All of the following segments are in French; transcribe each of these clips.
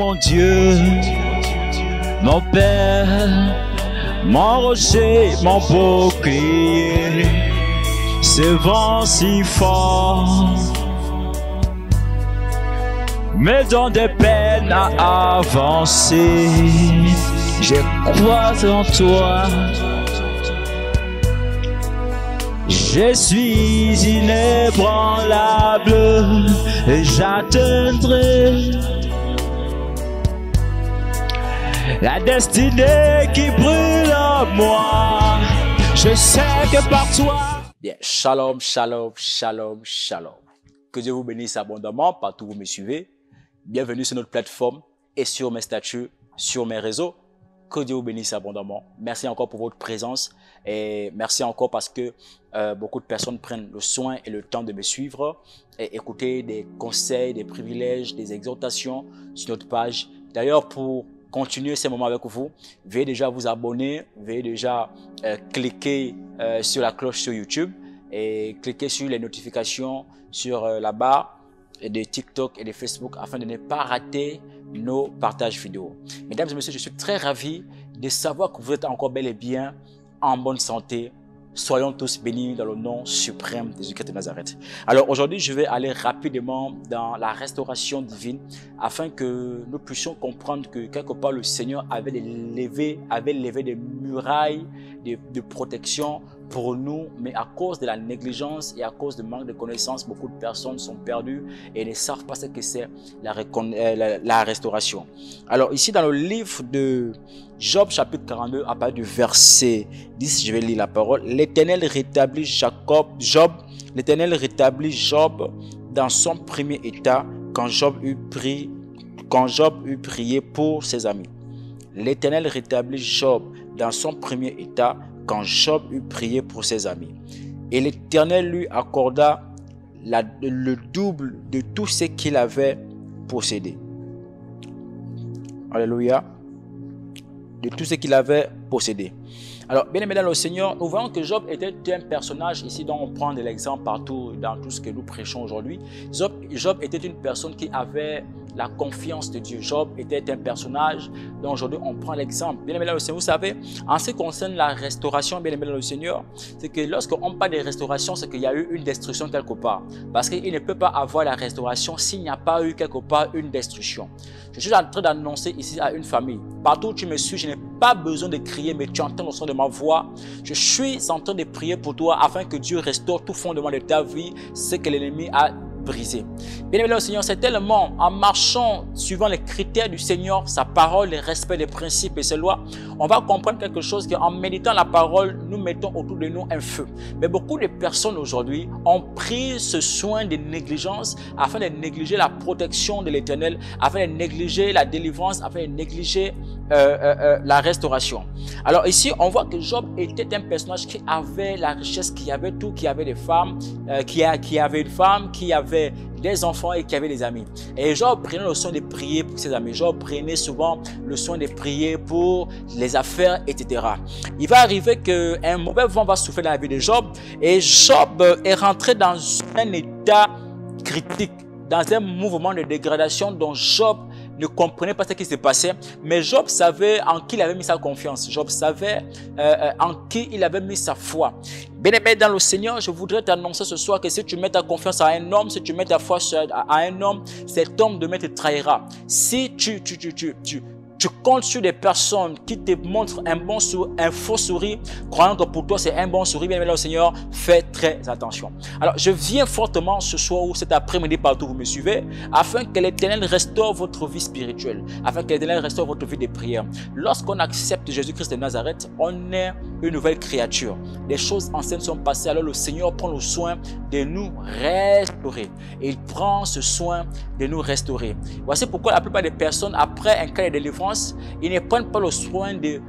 mon Dieu, mon Père, mon rocher, mon bouclier. Ce vent si fort me donne des peines à avancer. Je crois en toi. Je suis inébranlable et j'atteindrai la destinée qui brûle en moi. Je sais que par toi. Bien, shalom, shalom, shalom, shalom. Que Dieu vous bénisse abondamment partout où vous me suivez. Bienvenue sur notre plateforme et sur mes statuts, sur mes réseaux. Que Dieu vous bénisse abondamment. Merci encore pour votre présence et merci encore parce que beaucoup de personnes prennent le soin et le temps de me suivre et écouter des conseils, des privilèges, des exhortations sur notre page. D'ailleurs, pour continuer ces moments avec vous, veuillez déjà vous abonner, veuillez déjà cliquer sur la cloche sur YouTube et cliquer sur les notifications sur la barre de TikTok et de Facebook afin de ne pas rater nos partages vidéo. Mesdames et messieurs, je suis très ravi de savoir que vous êtes encore bel et bien en bonne santé. Soyons tous bénis dans le nom suprême de Jésus-Christ de Nazareth. Alors aujourd'hui, je vais aller rapidement dans la restauration divine afin que nous puissions comprendre que quelque part le Seigneur avait levé des murailles de protection pour nous, mais à cause de la négligence et à cause du manque de connaissances, beaucoup de personnes sont perdues et ne savent pas ce que c'est la restauration. Alors ici dans le livre de Job chapitre 42, à partir du verset 10, je vais lire la parole. L'Éternel rétablit Job dans son premier état quand Job eut prié pour ses amis. L'Éternel rétablit Job dans son premier état quand Job eut prié pour ses amis. Et l'Éternel lui accorda le double de tout ce qu'il avait possédé. Alléluia. De tout ce qu'il avait possédé. Alors, bien aimé dans le Seigneur, nous voyons que Job était un personnage ici dont on prend de l'exemple partout dans tout ce que nous prêchons aujourd'hui. Job était une personne qui avait la confiance de Dieu. Job était un personnage dont aujourd'hui on prend l'exemple. Bien aimé dans le Seigneur, vous savez, en ce qui concerne la restauration, bien aimé dans le Seigneur, c'est que lorsqu'on parle de restauration, c'est qu'il y a eu une destruction quelque part. Parce qu'il ne peut pas avoir la restauration s'il n'y a pas eu quelque part une destruction. Je suis en train d'annoncer ici à une famille. Partout où tu me suis, je n'ai pas besoin de crier, mais tu entends le son de ma voix. Je suis en train de prier pour toi afin que Dieu restaure tout fondement de ta vie, ce que l'ennemi a brisé. Bien aimé le Seigneur, c'est tellement en marchant suivant les critères du Seigneur, sa parole, le respect des principes et ses lois, on va comprendre quelque chose qu'en méditant la parole, nous mettons autour de nous un feu. Mais beaucoup de personnes aujourd'hui ont pris ce soin de négligence afin de négliger la protection de l'Éternel, afin de négliger la délivrance, afin de négliger la restauration. Alors ici, on voit que Job était un personnage qui avait la richesse, qui avait tout, qui avait des femmes, qui avait une femme, qui avait des enfants et qui avait des amis. Et Job prenait le soin de prier pour ses amis. Job prenait souvent le soin de prier pour les affaires, etc. Il va arriver qu'un mauvais vent va souffler dans la vie de Job et Job est rentré dans un état critique, dans un mouvement de dégradation dont Job ne comprenait pas ce qui se passait, mais Job savait en qui il avait mis sa confiance. Job savait en qui il avait mis sa foi. Bien-aimé dans le Seigneur, je voudrais t'annoncer ce soir que si tu mets ta confiance à un homme, si tu mets ta foi à un homme, cet homme demain te trahira. Si tu comptes sur des personnes qui te montrent un faux sourire, croyant que pour toi c'est un bon sourire, bien aimé dans le Seigneur, fais très attention. Alors, je viens fortement ce soir ou cet après-midi partout où vous me suivez, afin que l'Éternel restaure votre vie spirituelle, afin que l'Éternel restaure votre vie de prière. Lorsqu'on accepte Jésus-Christ de Nazareth, on est une nouvelle créature. Les choses anciennes sont passées, alors le Seigneur prend le soin de nous restaurer. Il prend ce soin de nous restaurer. Voici pourquoi la plupart des personnes, après un cas de délivrance, ils ne prennent pas le soin de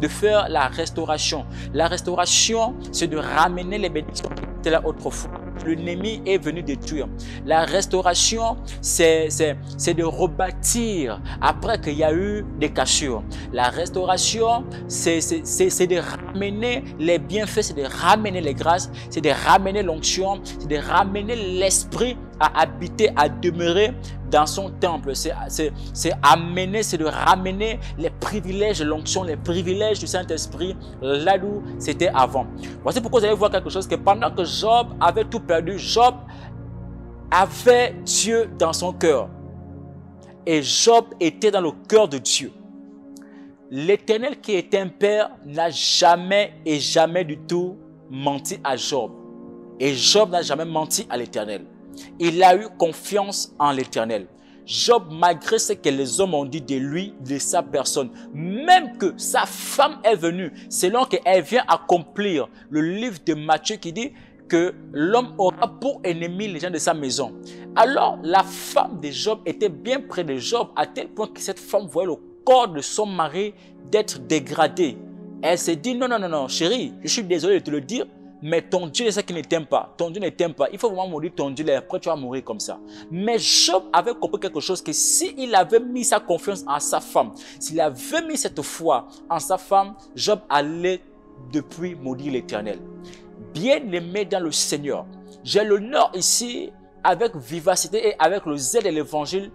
faire la restauration. La restauration, c'est de ramener les bénédictions qui étaient là autrefois. L'ennemi est venu détruire. La restauration, c'est de rebâtir après qu'il y a eu des cassures. La restauration, c'est de ramener les bienfaits, c'est de ramener les grâces, c'est de ramener l'onction, c'est de ramener l'esprit à habiter, à demeurer dans son temple. C'est amener, c'est de ramener les privilèges de l'onction, les privilèges du Saint-Esprit là où c'était avant. Voici pourquoi vous allez voir quelque chose, que pendant que Job avait tout perdu, Job avait Dieu dans son cœur. Et Job était dans le cœur de Dieu. L'Éternel qui est un père n'a jamais et jamais du tout menti à Job. Et Job n'a jamais menti à l'Éternel. Il a eu confiance en l'Éternel. Job, malgré ce que les hommes ont dit de lui, de sa personne, même que sa femme est venue, selon qu'elle vient accomplir le livre de Matthieu qui dit que l'homme aura pour ennemi les gens de sa maison. Alors, la femme de Job était bien près de Job, à tel point que cette femme voyait le corps de son mari d'être dégradé. Elle s'est dit, non, non, non, non, chérie, je suis désolé de te le dire, mais ton Dieu est ce qui ne t'aime pas. Ton Dieu ne t'aime pas. Il faut vraiment mourir ton Dieu, et après tu vas mourir comme ça. Mais Job avait compris quelque chose, que s'il avait mis sa confiance en sa femme, s'il avait mis cette foi en sa femme, Job allait depuis maudire l'Éternel. Bien-aimé dans le Seigneur, j'ai l'honneur ici, avec vivacité et avec le zèle de l'Évangile,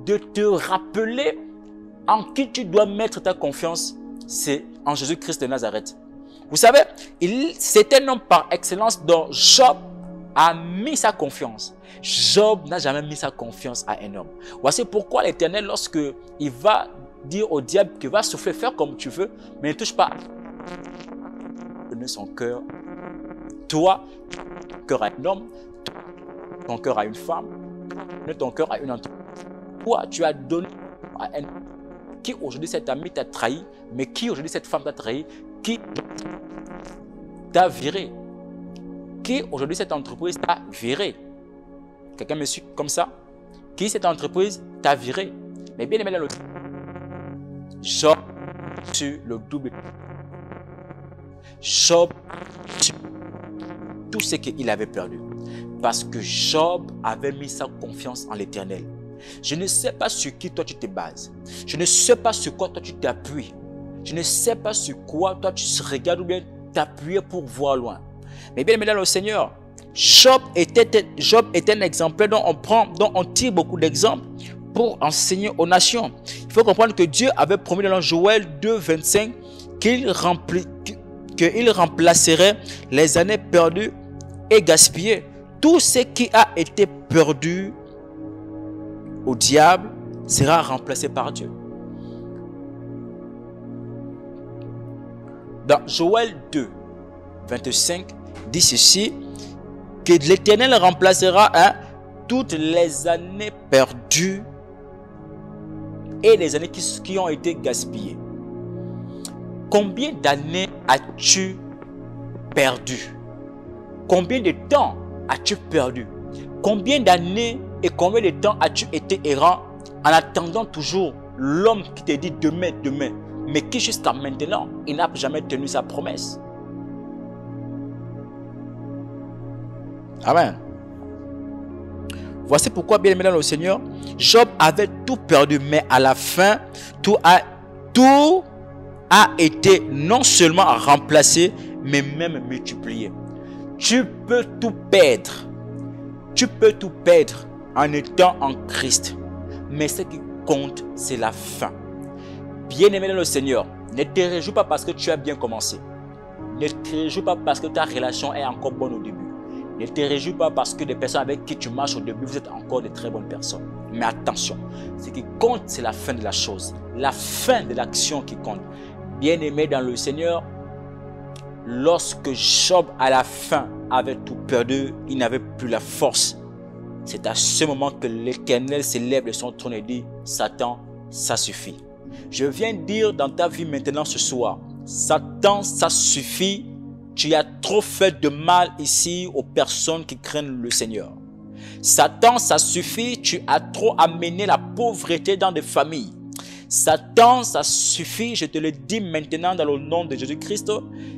de te rappeler en qui tu dois mettre ta confiance, c'est en Jésus-Christ de Nazareth. Vous savez, c'est un homme par excellence dont Job a mis sa confiance. Job n'a jamais mis sa confiance à un homme. Voici pourquoi l'Éternel, lorsque il va dire au diable qu'il va souffler, faire comme tu veux, mais ne touche pas. Donner son cœur. Toi, ton cœur à un homme, ton cœur à une femme, ton cœur à une entreprise. Toi, tu as donné à un homme qui aujourd'hui cet ami t'a trahi, mais qui aujourd'hui cette femme t'a trahi, qui t'a viré, qui aujourd'hui cette entreprise t'a viré. Quelqu'un me suit comme ça? Qui cette entreprise t'a viré? Mais bien aimé dans le Job sur le double. Job sur tout ce qu'il avait perdu. Parce que Job avait mis sa confiance en l'Éternel. Je ne sais pas sur qui toi tu te bases. Je ne sais pas sur quoi toi tu t'appuies. Je ne sais pas sur quoi toi tu regardes ou bien t'appuyer pour voir loin. Mais bien aimé dans le Seigneur, Job était un exemplaire dont on tire beaucoup d'exemples pour enseigner aux nations. Il faut comprendre que Dieu avait promis dans Joël 2, 25 qu'il remplacerait les années perdues et gaspillées. Tout ce qui a été perdu au diable sera remplacé par Dieu. Dans Joël 2, 25, dit ceci, que l'Éternel remplacera toutes les années perdues et les années qui ont été gaspillées. Combien d'années as-tu perdu? Combien de temps as-tu perdu? Combien d'années et combien de temps as-tu été errant en attendant toujours l'homme qui te dit demain, demain, mais qui jusqu'à maintenant, il n'a jamais tenu sa promesse? Amen. Voici pourquoi, bien aimé dans le Seigneur, Job avait tout perdu, mais à la fin, tout a été non seulement remplacé, mais même multiplié. Tu peux tout perdre. Tu peux tout perdre en étant en Christ. Mais ce qui compte, c'est la fin. Bien-aimé dans le Seigneur, ne te réjouis pas parce que tu as bien commencé. Ne te réjouis pas parce que ta relation est encore bonne au début. Ne te réjouis pas parce que les personnes avec qui tu marches au début, vous êtes encore de très bonnes personnes. Mais attention, ce qui compte, c'est la fin de la chose. La fin de l'action qui compte. Bien-aimé dans le Seigneur, lorsque Job à la fin avait tout perdu, il n'avait plus la force. C'est à ce moment que l'Éternel s'élève de son trône et dit, Satan, ça suffit. Je viens dire dans ta vie maintenant ce soir, Satan, ça suffit. Tu as trop fait de mal ici aux personnes qui craignent le Seigneur. Satan, ça suffit. Tu as trop amené la pauvreté dans des familles. Satan, ça suffit. Je te le dis maintenant dans le nom de Jésus-Christ.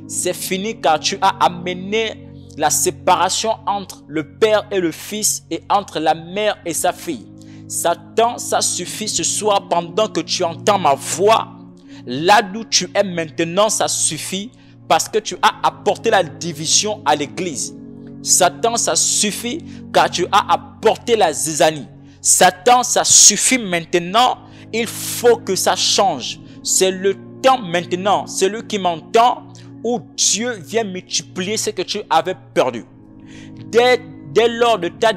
C'est fini car tu as amené la séparation entre le père et le fils et entre la mère et sa fille. Satan, ça suffit ce soir pendant que tu entends ma voix. Là d'où tu es maintenant, ça suffit parce que tu as apporté la division à l'église. Satan, ça suffit car tu as apporté la zizanie. Satan, ça suffit maintenant. Il faut que ça change. C'est le temps maintenant. Celui qui m'entend où Dieu vient multiplier ce que tu avais perdu. Dès lors de ta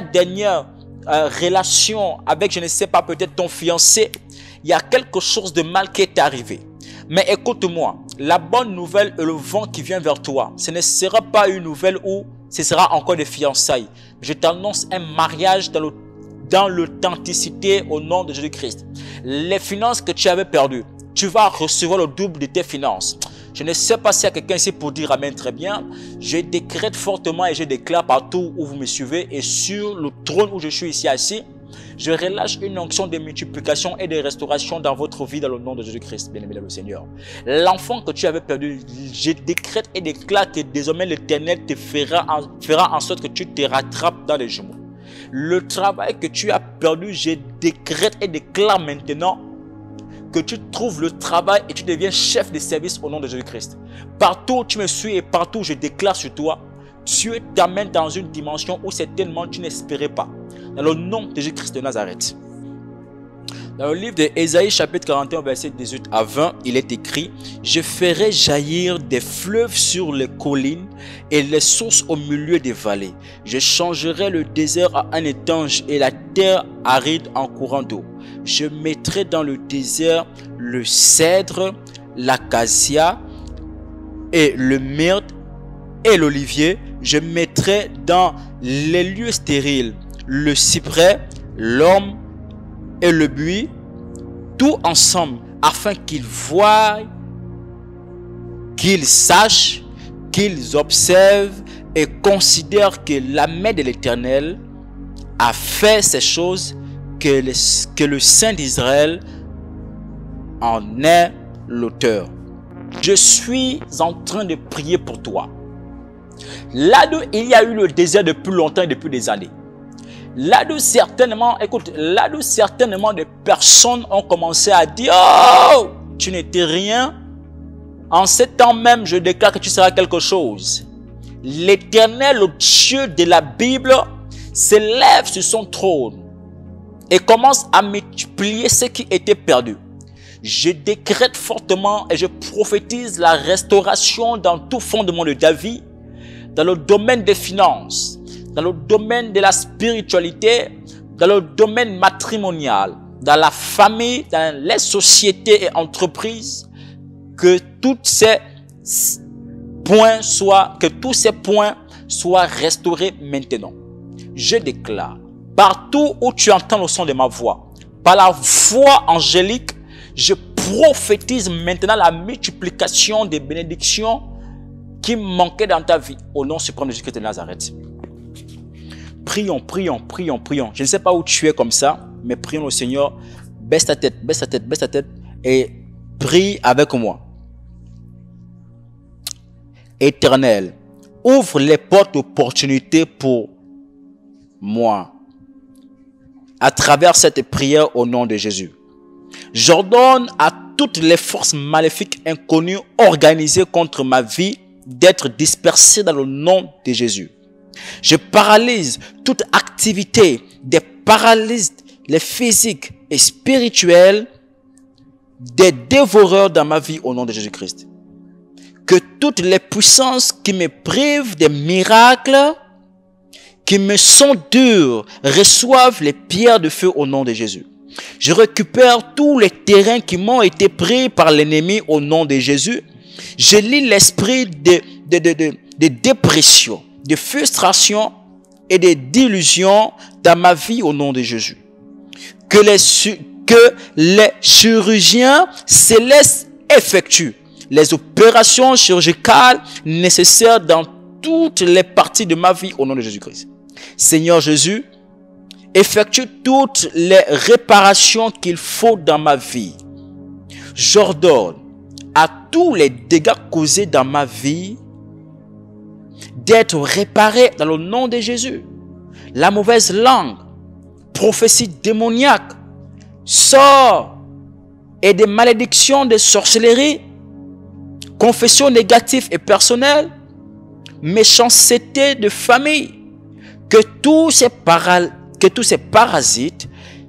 dernière relation avec, je ne sais pas, peut-être ton fiancé, il y a quelque chose de mal qui est arrivé. Mais écoute-moi, la bonne nouvelle et le vent qui vient vers toi, ce ne sera pas une nouvelle où ce sera encore des fiançailles. Je t'annonce un mariage dans l'authenticité au nom de Jésus-Christ. Les finances que tu avais perdues, tu vas recevoir le double de tes finances. Je ne sais pas s'il y a quelqu'un ici pour dire amen très bien. Je décrète fortement et je déclare partout où vous me suivez et sur le trône où je suis ici assis. Je relâche une onction de multiplication et de restauration dans votre vie dans le nom de Jésus-Christ, bien-aimé le Seigneur. L'enfant que tu avais perdu, je décrète et déclare que désormais l'Éternel te fera en sorte que tu te rattrapes dans les jumeaux. Le travail que tu as perdu, je décrète et déclare maintenant que tu trouves le travail et tu deviens chef de service au nom de Jésus-Christ. Partout où tu me suis et partout où je déclare sur toi, Dieu t'amène dans une dimension où certainement tu n'espérais pas. Dans le nom de Jésus-Christ de Nazareth. Dans le livre d'Ésaïe chapitre 41 verset 18 à 20, il est écrit: je ferai jaillir des fleuves sur les collines et les sources au milieu des vallées. Je changerai le désert en un étanche et la terre aride en courant d'eau. Je mettrai dans le désert le cèdre, l'acacia et le myrte et l'olivier. Je mettrai dans les lieux stériles le cyprès, l'orme et le buis, tout ensemble, afin qu'ils voient, qu'ils sachent, qu'ils observent et considèrent que la main de l'Éternel a fait ces choses, que le Saint d'Israël en est l'auteur. Je suis en train de prier pour toi. Là où il y a eu le désert depuis longtemps et depuis des années. Là où certainement, écoute, là où certainement des personnes ont commencé à dire: oh, tu n'étais rien. En ce temps même, je déclare que tu seras quelque chose. L'Éternel, le Dieu de la Bible, s'élève sur son trône et commence à multiplier ce qui était perdu. Je décrète fortement et je prophétise la restauration dans tout fondement de ta vie, dans le domaine des finances, dans le domaine de la spiritualité, dans le domaine matrimonial, dans la famille, dans les sociétés et entreprises, que tous ces points soient restaurés maintenant. Je déclare, partout où tu entends le son de ma voix, par la voix angélique, je prophétise maintenant la multiplication des bénédictions qui manquaient dans ta vie, au nom suprême de Jésus-Christ de Nazareth. Prions, prions, prions, prions. Je ne sais pas où tu es comme ça, mais prions au Seigneur. Baisse ta tête, baisse ta tête, baisse ta tête et prie avec moi. Éternel, ouvre les portes d'opportunité pour moi à travers cette prière au nom de Jésus. J'ordonne à toutes les forces maléfiques inconnues organisées contre ma vie d'être dispersées dans le nom de Jésus. Je paralyse toute activité des paralyses, les physiques et spirituelles, des dévoreurs dans ma vie au nom de Jésus-Christ. Que toutes les puissances qui me privent des miracles, qui me sont dures, reçoivent les pierres de feu au nom de Jésus. Je récupère tous les terrains qui m'ont été pris par l'ennemi au nom de Jésus. Je lis l'esprit de dépression, de frustration et de délusion dans ma vie au nom de Jésus. Que les chirurgiens célestes effectuent les opérations chirurgicales nécessaires dans toutes les parties de ma vie au nom de Jésus-Christ. Seigneur Jésus, effectue toutes les réparations qu'il faut dans ma vie. J'ordonne à tous les dégâts causés dans ma vie d'être réparés dans le nom de Jésus. La mauvaise langue, prophétie démoniaque, sort et des malédictions de sorcellerie, confession négative et personnelle, méchanceté de famille. Que tous ces parasites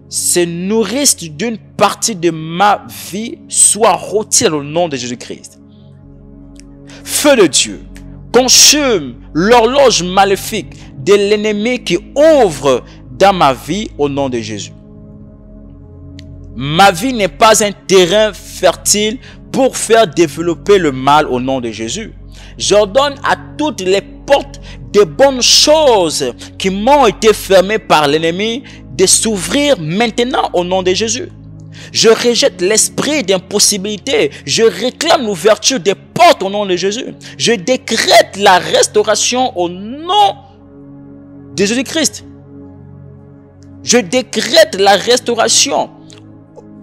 se nourrissent d'une partie de ma vie, soient retirés au nom de Jésus-Christ. Feu de Dieu, consume l'horloge maléfique de l'ennemi qui ouvre dans ma vie au nom de Jésus. Ma vie n'est pas un terrain fertile pour faire développer le mal au nom de Jésus. J'ordonne à toutes les portes de bonnes choses qui m'ont été fermées par l'ennemi de s'ouvrir maintenant au nom de Jésus. Je rejette l'esprit d'impossibilité. Je réclame l'ouverture des portes au nom de Jésus. Je décrète la restauration au nom de Jésus-Christ. Je décrète la restauration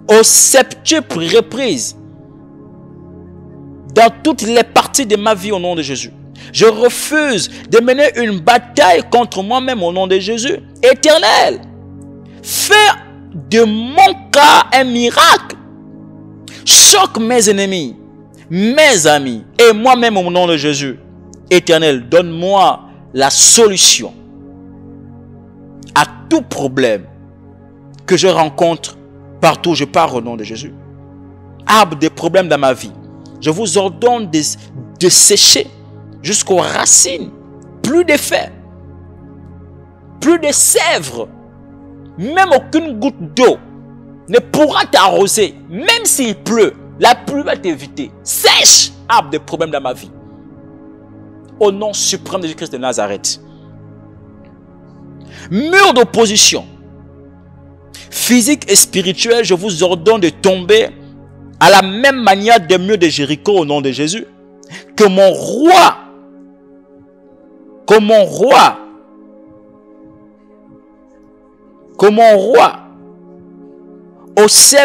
aux septuples reprises dans toutes les parties de ma vie au nom de Jésus. Je refuse de mener une bataille contre moi-même au nom de Jésus. Éternel, fais de mon cas un miracle. Choque mes ennemis, mes amis et moi-même au nom de Jésus. Éternel, donne-moi la solution à tout problème que je rencontre partout où je pars au nom de Jésus. Arbre des problèmes dans ma vie, je vous ordonne de sécher jusqu'aux racines. Plus d'effet, plus de sève, même aucune goutte d'eau ne pourra t'arroser. Même s'il pleut, la pluie va t'éviter. Sèche, arbre des problèmes dans ma vie. Au nom suprême de Jésus-Christ de Nazareth. Mur d'opposition, physique et spirituel, je vous ordonne de tomber à la même manière des murs de Jéricho au nom de Jésus. Que mon roi au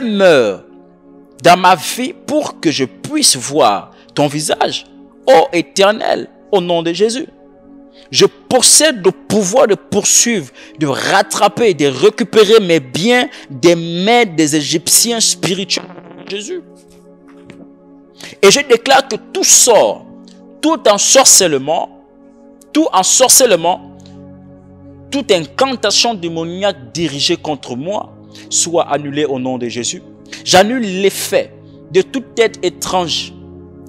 meurt dans ma vie pour que je puisse voir ton visage, ô Éternel, au nom de Jésus. Je possède le pouvoir de poursuivre, de rattraper, de récupérer mes biens des mains des Égyptiens spirituels. Jésus. Et je déclare que tout sort, tout ensorcellement, toute incantation démoniaque dirigée contre moi soit annulée au nom de Jésus. J'annule l'effet de toute aide étrange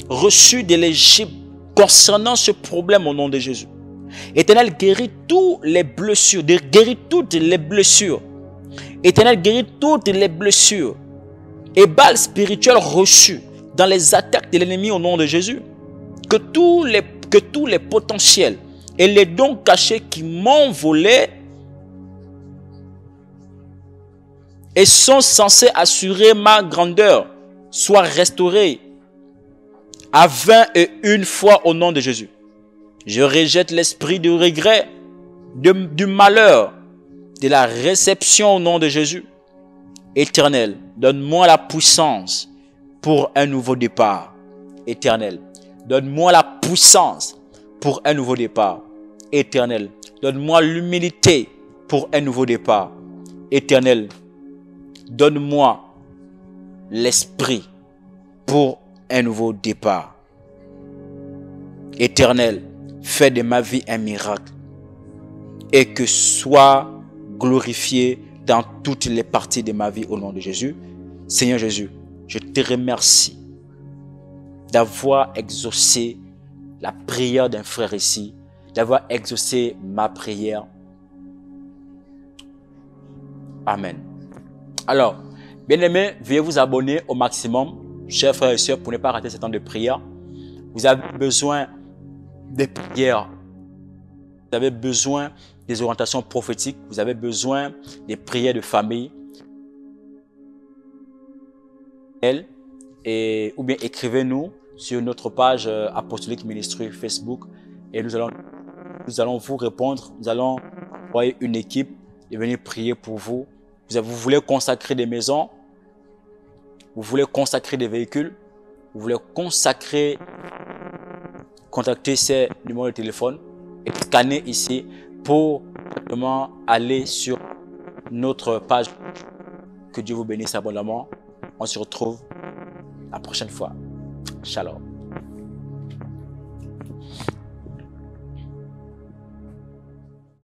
reçue de l'Égypte concernant ce problème au nom de Jésus. Éternel, guéris toutes les blessures, Éternel, guéris toutes les blessures et balles spirituelles reçues dans les attaques de l'ennemi au nom de Jésus. Que tous les potentiels et les dons cachés qui m'ont volé et sont censés assurer ma grandeur soient restaurés à 21 fois au nom de Jésus. Je rejette l'esprit du regret, du malheur, de la réception au nom de Jésus. Éternel, donne-moi la puissance pour un nouveau départ. Éternel, donne-moi la puissance pour un nouveau départ. Éternel, donne-moi l'humilité pour un nouveau départ. Éternel, donne-moi l'esprit pour un nouveau départ. Éternel, fais de ma vie un miracle et que soit glorifié dans toutes les parties de ma vie au nom de Jésus. Seigneur Jésus, je te remercie d'avoir exaucé la prière d'un frère ici, d'avoir exaucé ma prière. Amen. Alors, bien-aimés, veuillez vous abonner au maximum, chers frères et sœurs, pour ne pas rater ce temps de prière. Vous avez besoin de prières, vous avez besoin des orientations prophétiques, vous avez besoin des prières de famille. Ou bien écrivez-nous sur notre page Apostolique Ministry Facebook et nous allons vous répondre. Nous allons envoyer une équipe de venir prier pour vous. Vous voulez consacrer des maisons, vous voulez consacrer des véhicules, vous voulez consacrer, contactez ces numéros de téléphone et scannez ici pour vraiment aller sur notre page. Que Dieu vous bénisse abondamment. On se retrouve la prochaine fois. Shalom.